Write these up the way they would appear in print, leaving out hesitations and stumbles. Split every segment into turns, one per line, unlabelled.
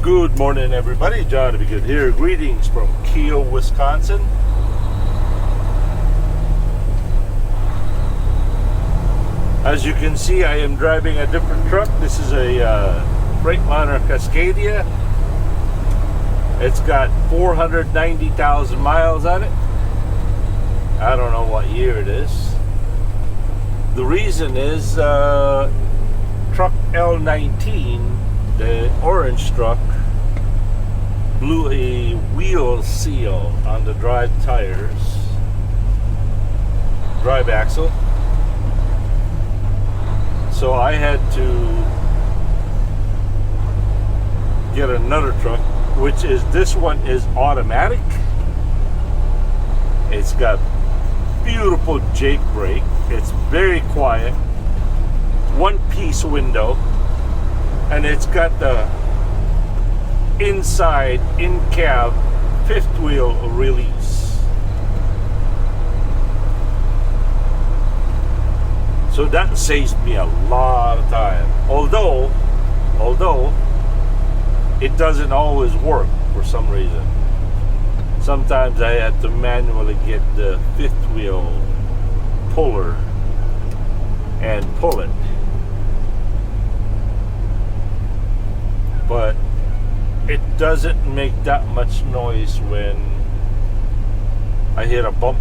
Good morning, everybody. John to be good here. Greetings from Kiel, Wisconsin. As you can see, I am driving a different truck. This is a freightliner Cascadia. It's got 490,000 miles on it. I don't know what year it is. The reason is truck L19, the orange truck, blew a wheel seal on the drive axle. So I had to get another truck, which is, this one is automatic. It's got beautiful Jake brake. It's very quiet, one-piece window, and it's got the inside in-cab fifth wheel release. So that saves me a lot of time. Although it doesn't always work for some reason. Sometimes I have to manually get the fifth wheel puller and pull it. But it doesn't make that much noise when I hit a bump.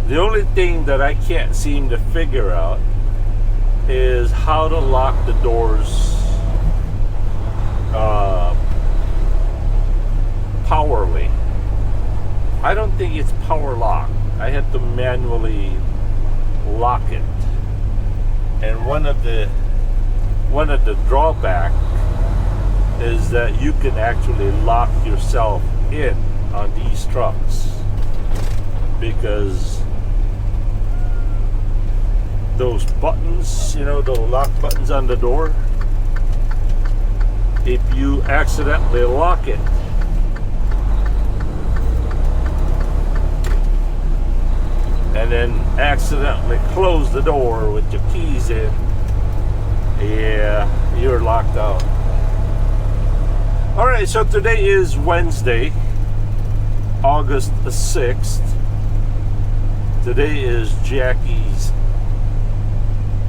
The only thing that I can't seem to figure out is how to lock the doors powerly. I don't think it's power lock. I have to manually lock it. And one of the drawback is that you can actually lock yourself in on these trucks, because those buttons, the lock buttons on the door, if you accidentally lock it, and then accidentally close the door with your keys in, yeah, you're locked out. Alright, so today is Wednesday, August the 6th. Today is Jackie's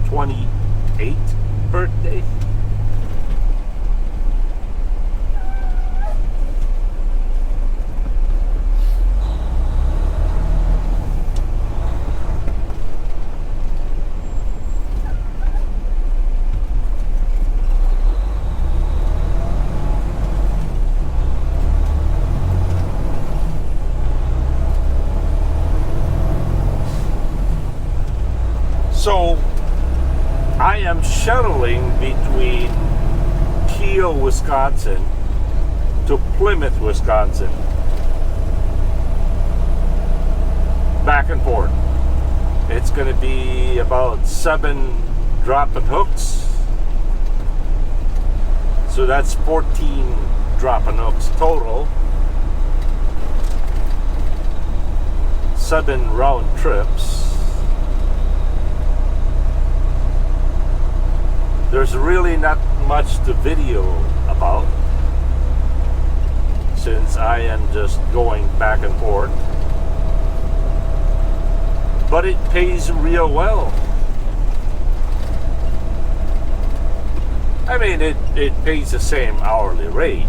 28th birthday. So I am shuttling between Kiel, Wisconsin to Plymouth, Wisconsin. Back and forth. It's going to be about 7 drop-and hooks. So that's 14 drop-and hooks total. 7 round trips. There's really not much to video about, since I am just going back and forth. But it pays real well. I mean, it pays the same hourly rate,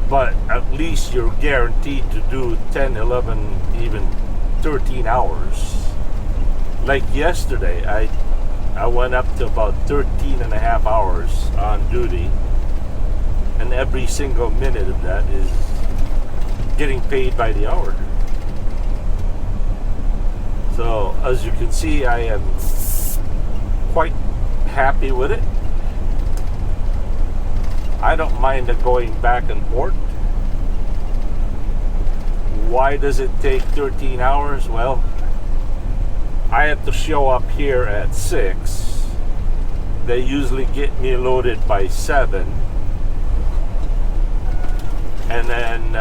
but at least you're guaranteed to do 10, 11, even 13 hours. Like yesterday, I went up to about 13 and a half hours on duty, and every single minute of that is getting paid by the hour. So as you can see, I am quite happy with it. I don't mind going back and forth. Why does it take 13 hours? Well, I have to show up here at 6. They usually get me loaded by 7. And then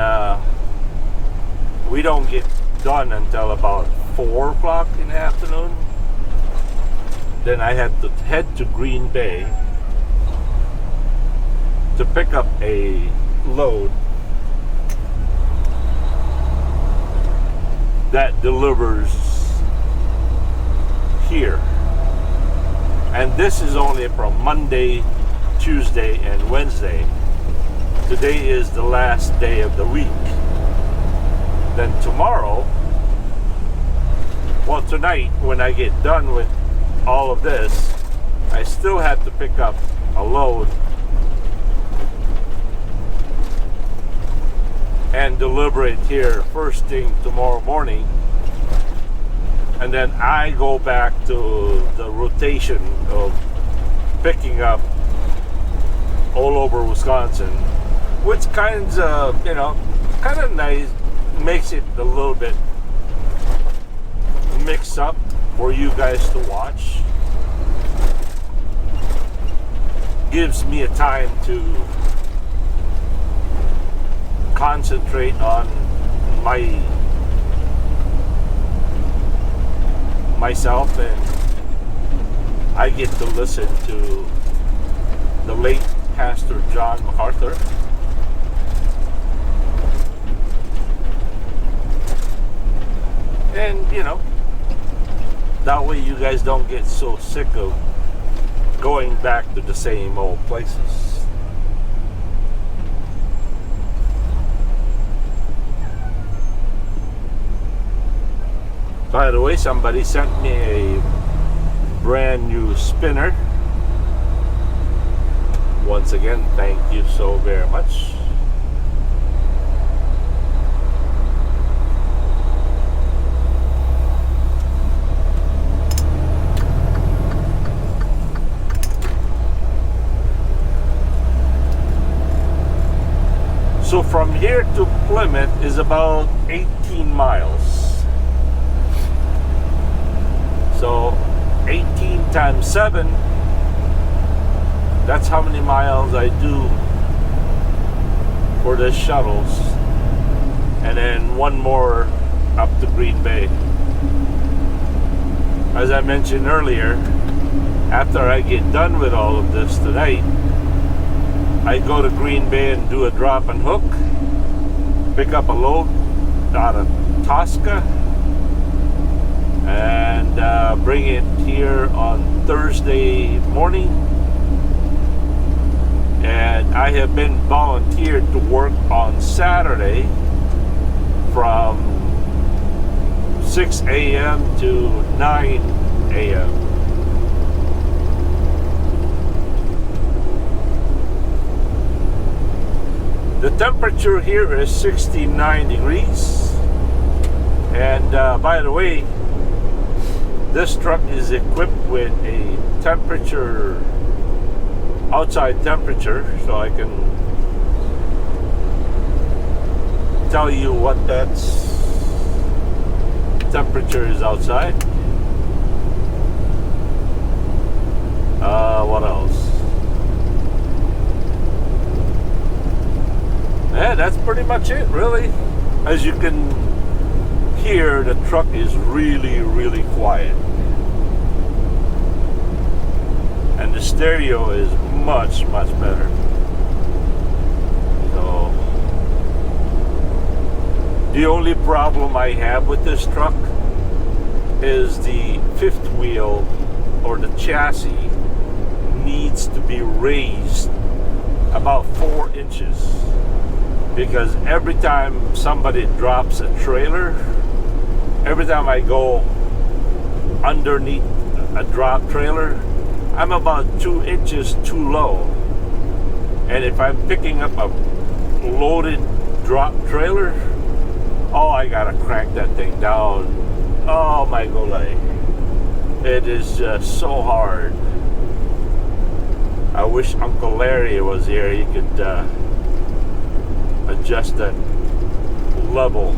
we don't get done until about 4 o'clock in the afternoon. then I had to head to Green Bay to pick up a load that delivers here. And this is only from Monday, Tuesday, and Wednesday. Today is the last day of the week. Then tomorrow, well, tonight, when I get done with all of this, I still have to pick up a load and deliver it here first thing tomorrow morning. And then I go back to the rotation of picking up all over Wisconsin, which kind of nice, makes it a little bit mixed up for you guys to watch. Gives me a time to concentrate on myself, and I get to listen to the late Pastor John MacArthur. And that way you guys don't get so sick of going back to the same old places. By the way, somebody sent me a brand new spinner. Once again, thank you so very much. So from here to Plymouth is about 18 miles. So 18 times 7, that's how many miles I do for the shuttles. And then one more up to Green Bay. As I mentioned earlier, after I get done with all of this tonight, I go to Green Bay and do a drop and hook, pick up a load out of Tosca, and bring it here on Thursday morning. And I have been volunteered to work on Saturday from 6 a.m. to 9 a.m. The temperature here is 69 degrees. And by the way, this truck is equipped with a temperature, outside temperature, so I can tell you what that's temperature is outside. What else? Yeah, that's pretty much it, really. As you can hear, the truck is really, really quiet. And the stereo is much, much better. So, the only problem I have with this truck is the fifth wheel, or the chassis, needs to be raised about 4 inches. Because every time somebody drops a trailer, every time I go underneath a drop trailer, I'm about 2 inches too low. And if I'm picking up a loaded drop trailer, oh, I gotta crank that thing down. Oh my golly. It is just so hard. I wish Uncle Larry was here. He could adjust that level.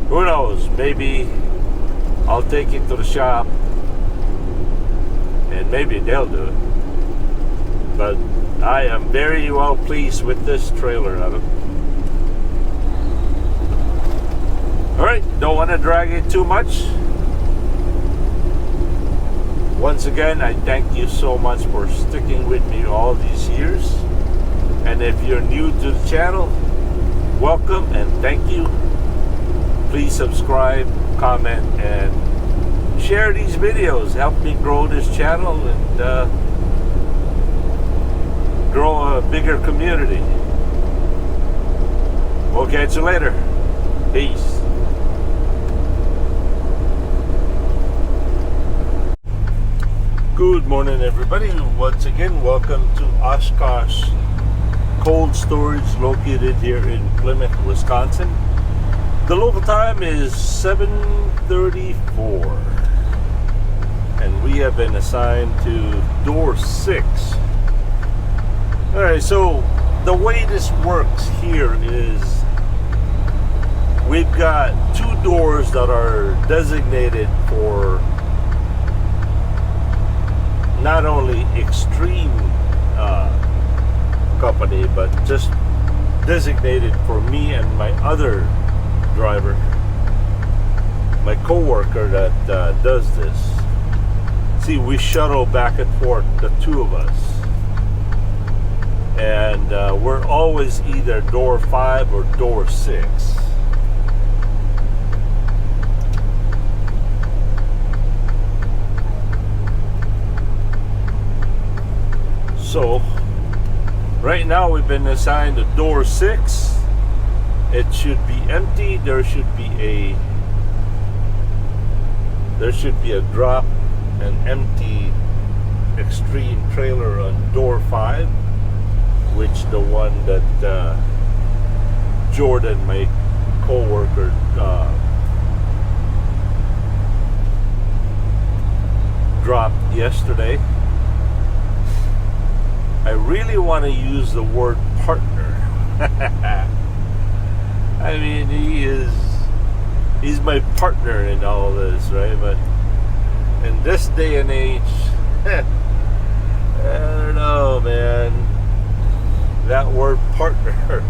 Who knows? Maybe I'll take it to the shop and maybe they'll do it. But I am very well pleased with this trailer, Adam. Alright, don't want to drag it too much. Once again, I thank you so much for sticking with me all these years. And if you're new to the channel, welcome and thank you. Please subscribe, comment, and share these videos. Help me grow this channel and grow a bigger community. We'll catch you later. Peace. Good morning, everybody. Once again, welcome to Oshkosh Cold Storage, located here in Plymouth, Wisconsin. The local time is 7:34, and we have been assigned to door 6. All right, so the way this works here is we've got 2 doors that are designated for not only extreme company, but just designated for me and my other driver, my co-worker that does this. See, we shuttle back and forth, the 2 of us, and we're always either door 5 or door 6. So right now we've been assigned to door 6. It should be empty. There should be a drop, an empty extreme trailer on door 5, which the one that Jordan, my co-worker, dropped yesterday. I really want to use the word partner. I mean, he's my partner in all this, right? But in this day and age, I don't know, man. That word partner.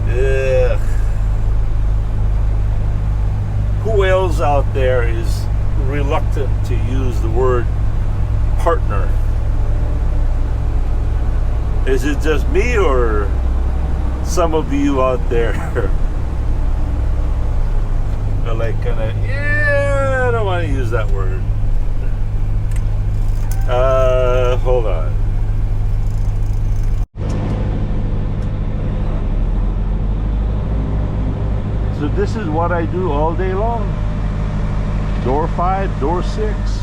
Ugh. Who else out there is reluctant to use the word partner? Is it just me, or some of you out there are like kind of, yeah, I don't want to use that word. Hold on. So this is what I do all day long. Door 5, door 6.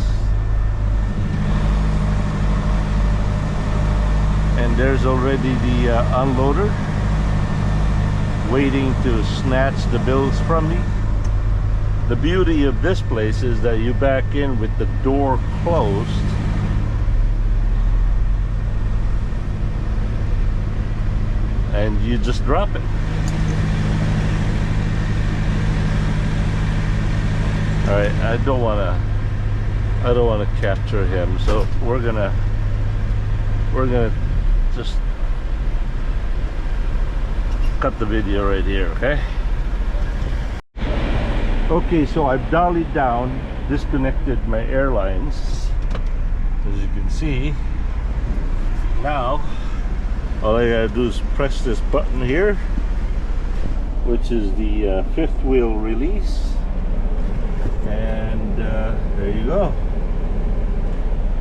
And there's already the unloader waiting to snatch the bills from me. The beauty of this place is that you back in with the door closed, and you just drop it. All right, I don't want to capture him, so we're gonna just cut the video right here, okay? Okay, so I've dollied down, disconnected my airlines, as you can see. Now all I gotta do is press this button here, which is the 5th wheel release, and there you go.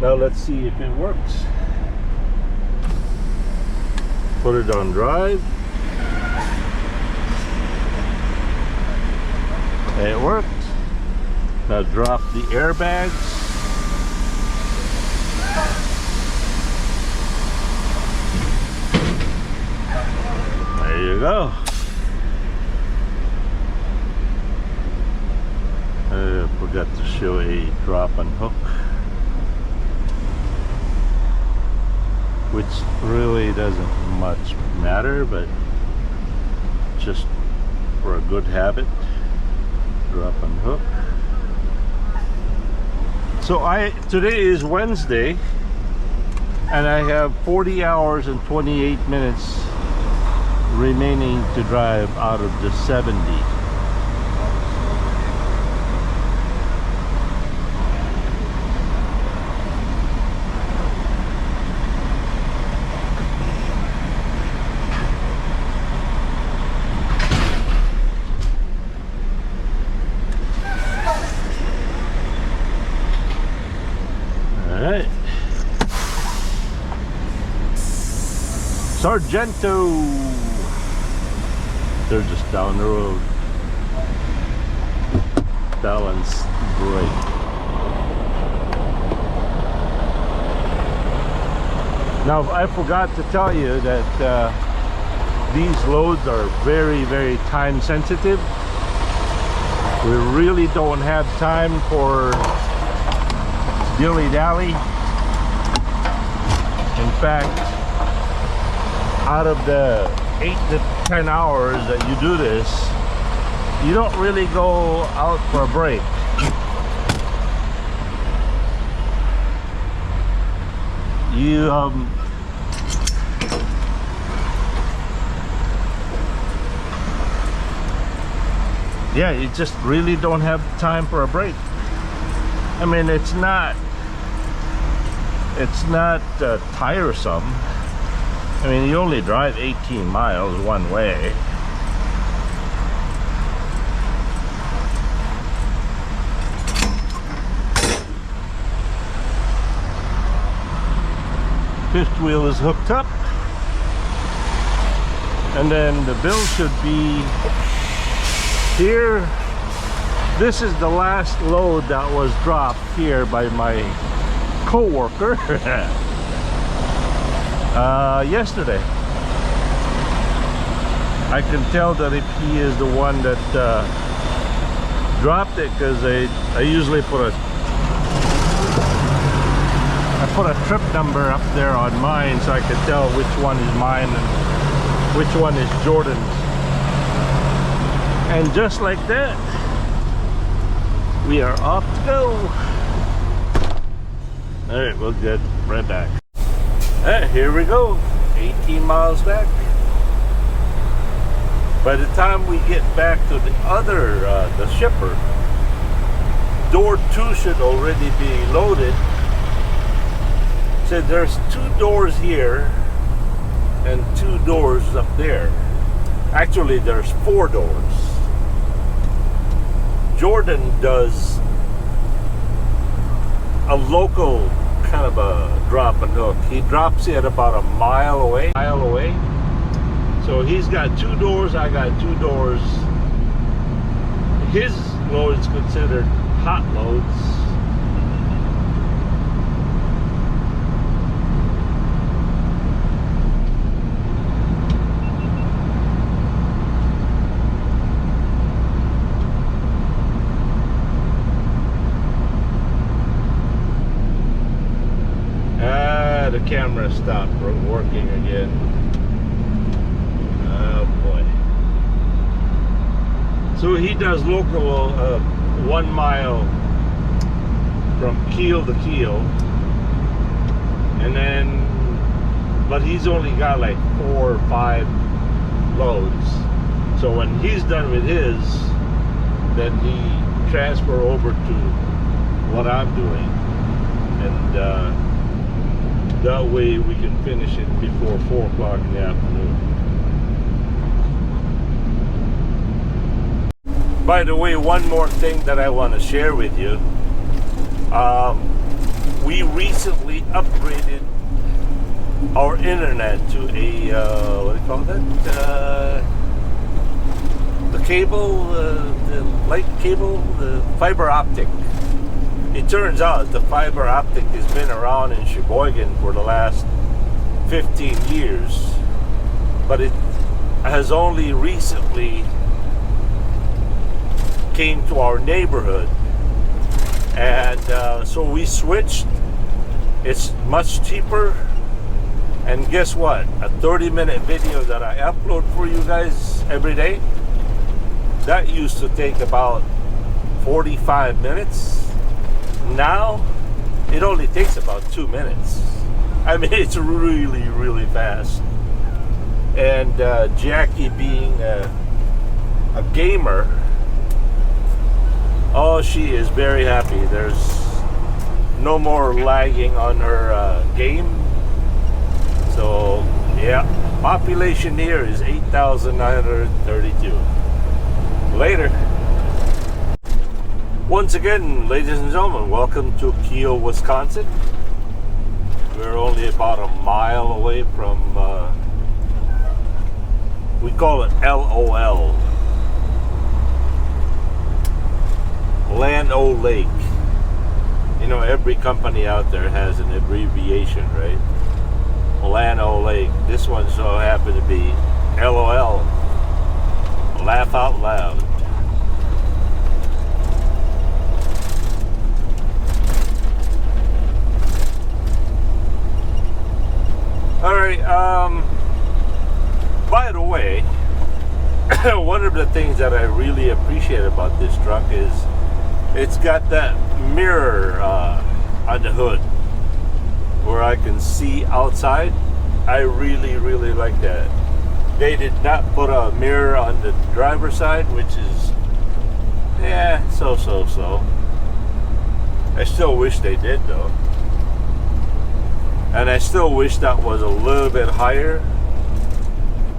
Now let's see if it works. Put it on drive. It worked. Now drop the airbags. There you go. I forgot to show a drop and hook, which really doesn't much matter, but just for a good habit. Drop and hook. So today is Wednesday, and I have 40 hours and 28 minutes remaining to drive out of the 70. Alright. Sargento. They're just down the road. Balance brake. Now I forgot to tell you that these loads are very, very time sensitive. We really don't have time for dilly-dally. In fact, out of the 8 to 10 hours that you do this, you don't really go out for a break. You yeah, you just really don't have time for a break. I mean, it's not tiresome. I mean, you only drive 18 miles one way. Fifth wheel is hooked up, and then the bill should be here. This is the last load that was dropped here by my co-worker yesterday. I can tell that if he is the one that dropped it, because I usually put a trip number up there on mine so I can tell which one is mine and which one is Jordan's. And just like that, we are off to go. Alright, we'll get right back. Alright, here we go. 18 miles back. By the time we get back to the other, the shipper, door 2 should already be loaded. So there's 2 doors here and 2 doors up there. Actually, there's 4 doors. Jordan does a local kind of a drop and hook. He drops it about a mile away. So he's got 2 doors, I got 2 doors. His load is considered hot loads. The camera stopped working again. Oh boy. So he does local 1 mile from Kiel to Kiel, and then, but he's only got like 4 or 5 loads. So when he's done with his, then he transfer over to what I'm doing, and that way we can finish it before 4 o'clock in the afternoon. By the way, one more thing that I want to share with you. We recently upgraded our internet to a, what do you call that? The cable, the light cable, the fiber optic. It turns out the fiber optic has been around in Sheboygan for the last 15 years, but it has only recently came to our neighborhood, and so we switched. It's much cheaper, and guess what? A 30-minute video that I upload for you guys every day, that used to take about 45 minutes. Now it only takes about 2 minutes. I mean, it's really, really fast. And Jackie, being a gamer, oh, she is very happy. There's no more lagging on her game. So yeah, population here is 8,932. Later. Once again, ladies and gentlemen, welcome to Kiel, Wisconsin. We're only about a mile away from, we call it LOL. Land O Lake. You know, every company out there has an abbreviation, right? Land O Lake. This one so happened to be LOL. Laugh out loud. Alright, by the way, one of the things that I really appreciate about this truck is it's got that mirror on the hood where I can see outside. I really, really like that. They did not put a mirror on the driver's side, which is, yeah, so. I still wish they did, though. And I still wish that was a little bit higher.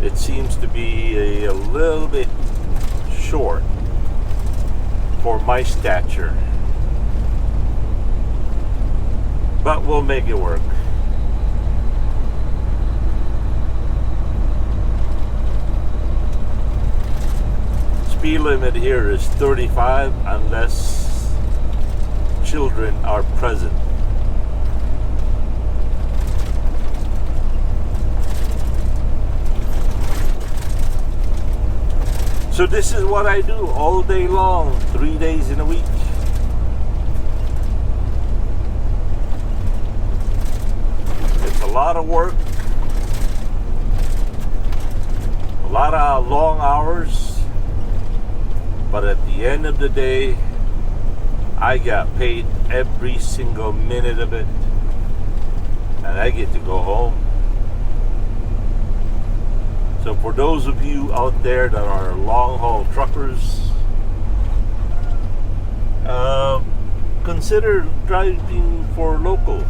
It seems to be a little bit short for my stature. But we'll make it work. Speed limit here is 35 unless children are present. So this is what I do all day long, 3 days in a week. It's a lot of work, a lot of long hours, but at the end of the day, I got paid every single minute of it, and I get to go home. So for those of you out there that are long-haul truckers, consider driving for local.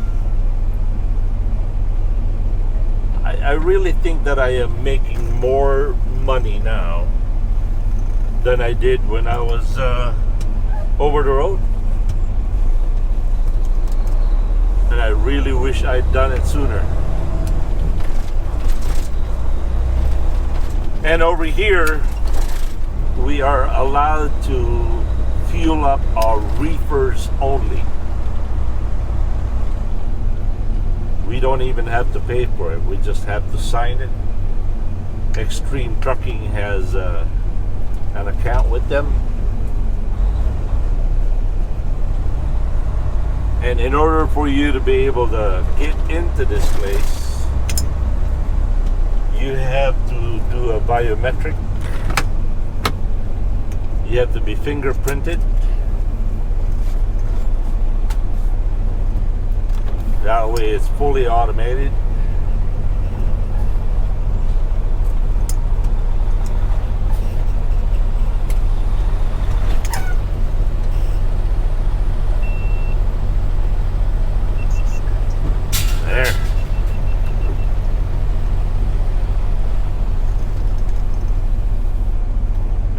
I really think that I am making more money now than I did when I was over the road. And I really wish I'd done it sooner. And over here, we are allowed to fuel up our reefers only. We don't even have to pay for it. We just have to sign it. Extreme Trucking has an account with them. And in order for you to be able to get into this place, you have to do a biometric. You have to be fingerprinted. That way it's fully automated. There.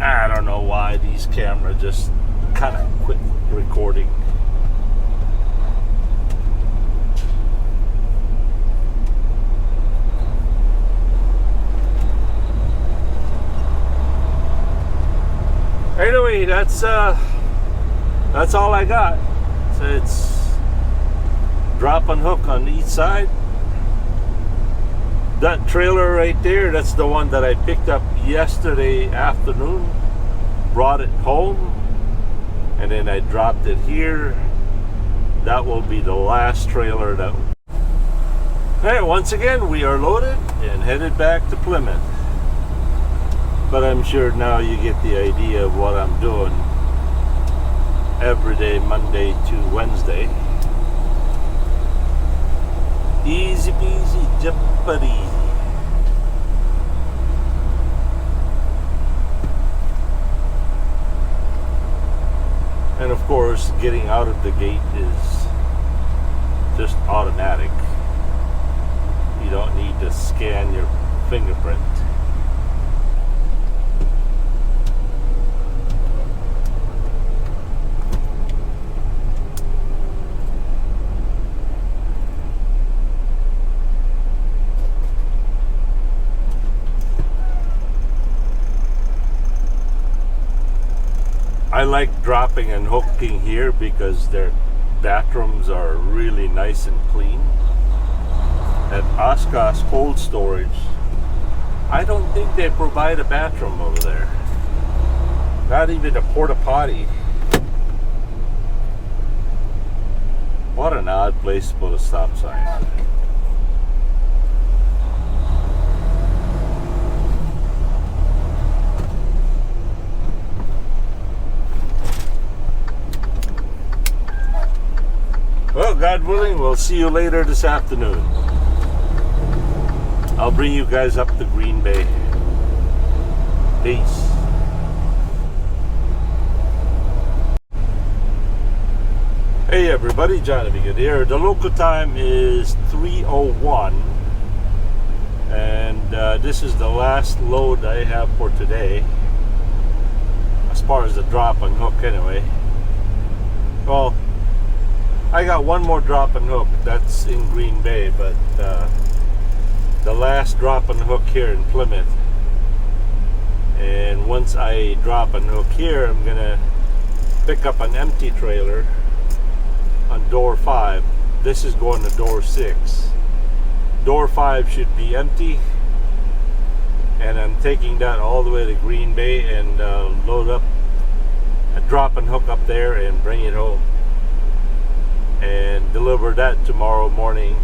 I don't know why these cameras just kind of quit recording. Anyway, that's all I got. So it's drop and hook on each side. That trailer right there, that's the one that I picked up yesterday afternoon, brought it home, and then I dropped it here. That will be the last trailer that... Hey, once again, we are loaded and headed back to Plymouth. But I'm sure now you get the idea of what I'm doing every day, Monday to Wednesday. Easy peasy, jumpity. And of course, getting out of the gate is just automatic. You don't need to scan your fingerprint. I like dropping and hooking here because their bathrooms are really nice and clean. At Oshkosh Cold Storage, I don't think they provide a bathroom over there. Not even a porta potty. What an odd place to put a stop sign. Well, God willing, we'll see you later this afternoon. I'll bring you guys up to Green Bay. Peace. Hey everybody, Johnny Good here. The local time is 3:01, and this is the last load I have for today, as far as the drop and hook anyway. Well, I got one more drop and hook, that's in Green Bay, but the last drop and hook here in Plymouth. And once I drop and hook here, I'm gonna pick up an empty trailer on door 5. This is going to door 6. Door 5 should be empty, and I'm taking that all the way to Green Bay and load up a drop and hook up there and bring it home and deliver that tomorrow morning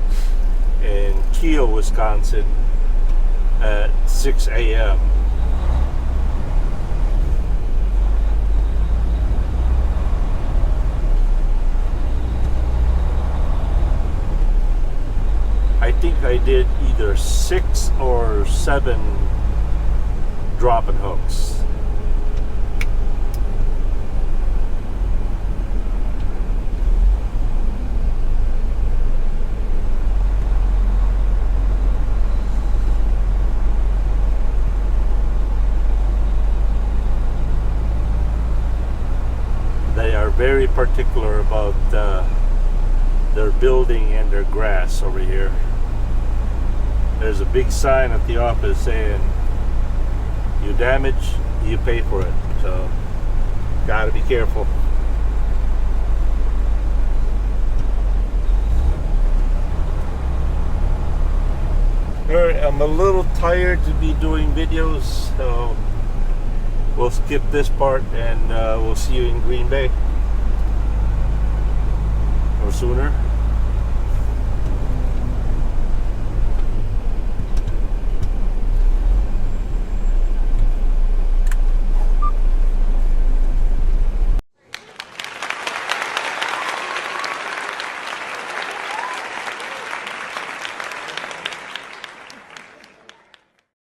in Kiel, Wisconsin at 6 a.m. I think I did either 6 or 7 drop and hooks. They are very particular about their building and their grass over here. There's a big sign at the office saying, you damage, you pay for it. So, gotta be careful. Alright, I'm a little tired to be doing videos, so we'll skip this part and we'll see you in Green Bay. Or sooner.